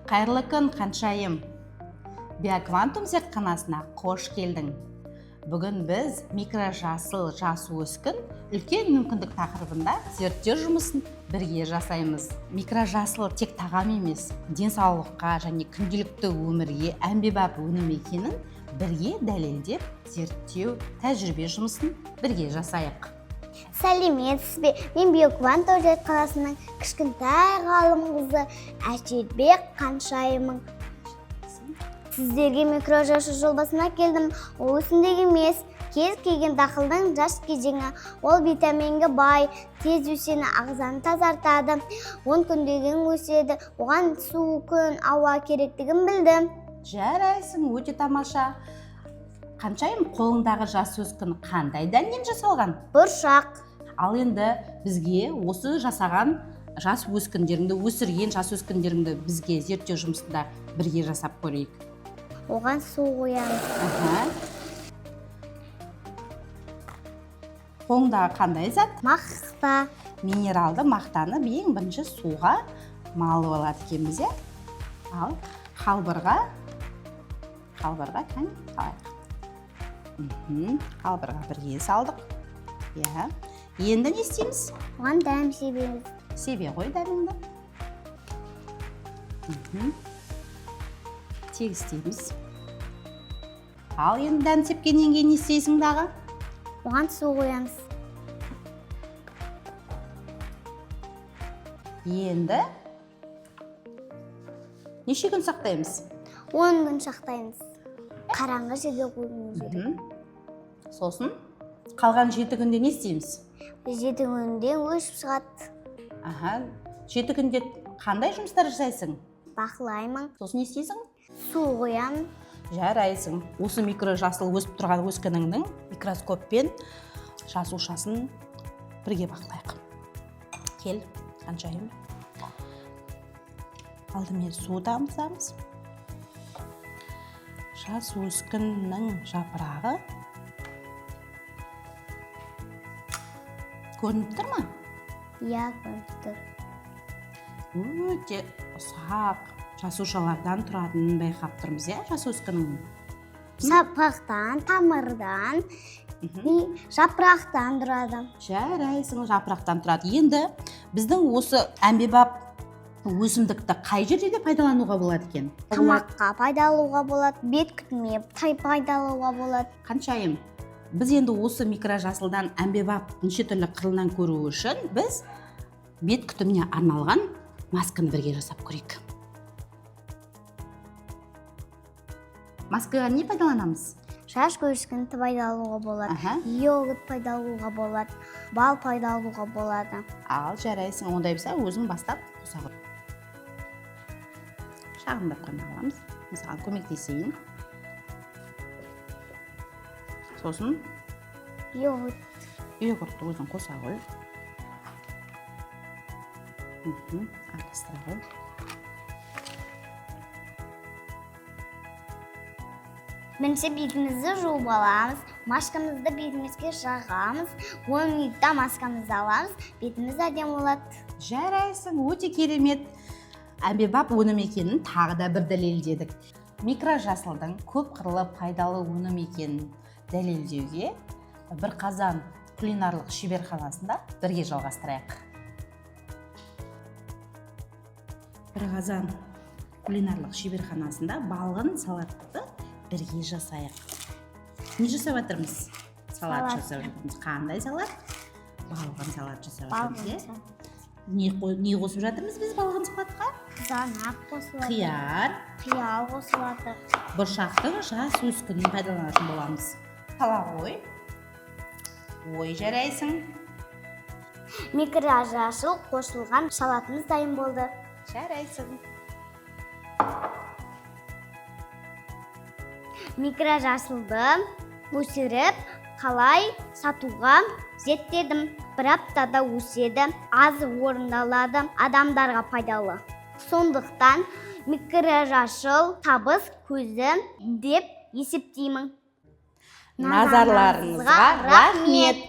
Қайырлы күн, Қаншайым. Биоквантум зертханасына қош келдің. Бүгін біз микрожасыл жас өскін үлкен мүмкіндік тақырыбында зерттеу жұмысын бірге жасаймыз. Микрожасыл тек тағам емес, денсаулыққа және күнделікті өмірге әмбебап өнім екенін бірге дәлелдеп, зерттеу тәжірибе жұмысын бірге жасайық. Сәлеметсіз бе? Мен Биоквантум зертханасының кішкентай ғалым қызы Әшетбек Қаншайымның. Сіздерге микрожасыл жобасына келдім. Ол өсімдік емес, кез келген дақылдың жас кезеңі. Ол витаминге бай, тез өседі, ағзаны тазартады. 10 күннен кейін өседі. Оған су, күн, ауа керектігін білдім. Жарайсың, өте тамаша. Қаншайым, қолыңдағы жас өскін қандай дәннен жасалған? Бұршақ. Ал енді бізге осы жасаған жас өскіндеріңді, өсірген жас өскіндеріңді бізге зерттеу жұмысында бірге жасап көрейік. Оған су қоямыз. Қолыңдағы қандай зат? Мақта. Минералды мақтаны ең бірінші суға малып алады екенбіз, иә? Ал қалбырға кәне қалайық. Қалбырға бірге салдық. Иә. Енді не істейміз? Оған дәм себеміз. Себе ғой дәміңді. Тегістейміз. Ал енді дәм сепкеннен кейін не істейсің дағы? Оған су қоямыз. Енді неше күн сақтаймыз? 10 күн сақтаймыз. Қараңғы жерде қоюымыз керек. Сосын қалған 7 күнде не істейміз? 7 күнде өсіп шығады. 7 күнде қандай жұмыстар жасайсың? Бақылаймын. Сосын не істейсің? Су қоямын. Жарайсың. Осы микрожасыл өсіп тұрған өскініңнің микроскоппен жасушасын бірге бақылайық. Кел, Қаншайым. Алдымен су тамызамыз. Жас өскіннің жапырағы көрініп тұр ма? Иә, көрініп тұр. Өте ұсақ жасушалардан тұратынын байқап тұрмыз, иә, жас өскіннің? Сапақтан, тамырдан, жапырақтан тұрады. Жарайсың, жапырақтан тұрады. Енді біздің осы әмбебап өсімдікті қай жерде пайдалануға болады екен? Тамаққа пайдалануға болады, бет күтіміне пайдалануға болады. Қаншайым, біз енді осы микрожасылдан әмбебап неше түрлі қырынан көру үшін біз бет күтіміне арналған масканы бірге жасап көрейік. Маскаға не пайдаланамыз? Шаш өскінді пайдалануға болады, йогурт пайдалануға болады, бал пайдалануға болады. Ал жарайсың, ондай болса өзің бастап қоса қой. Шағындап қана аламыз. Мысалы көмектесейін. Сосын йогуртты өзің қоса қой. Араластыра қой. Бірінші бетімізді жуып аламыз, маскамызды бетімізге жағамыз, 10 минутта маскамызды аламыз, бетіміз әдемі болады. Жарайсың, өте керемет. Әмбебап өнім екенін тағы да бір дәлелдедік. Микрожасылдың көп қырлы пайдалы өнім екенін дәлелдеуге бір қазан кулинарлық шеберханасында бірге жалғастырайық. Бір қазан кулинарлық шеберханасында балғын салатты бірге жасайық. Не жасап жатырмыз? Салат жасап жатырмыз. Қандай салат? Балғын салат жасап жатырмыз. Не қосып жатырмыз біз балғын салатқа? Қызанақ қосылады. Қияр қосылады. Бұршақтың жас өскінін пайдаланатын боламыз. Қала ғой. Ой, жарайсың. Микрожасыл қосылған салатымыз дайын болды. Жарайсың. Микрожасылды өсіріп, қалай сатуға зерттедім. Бір аптада өседі, аз орындалады, адамдарға пайдалы. Сондықтан микрожасыл табыс көзі деп есептеймін. Назарларыңызға рахмет.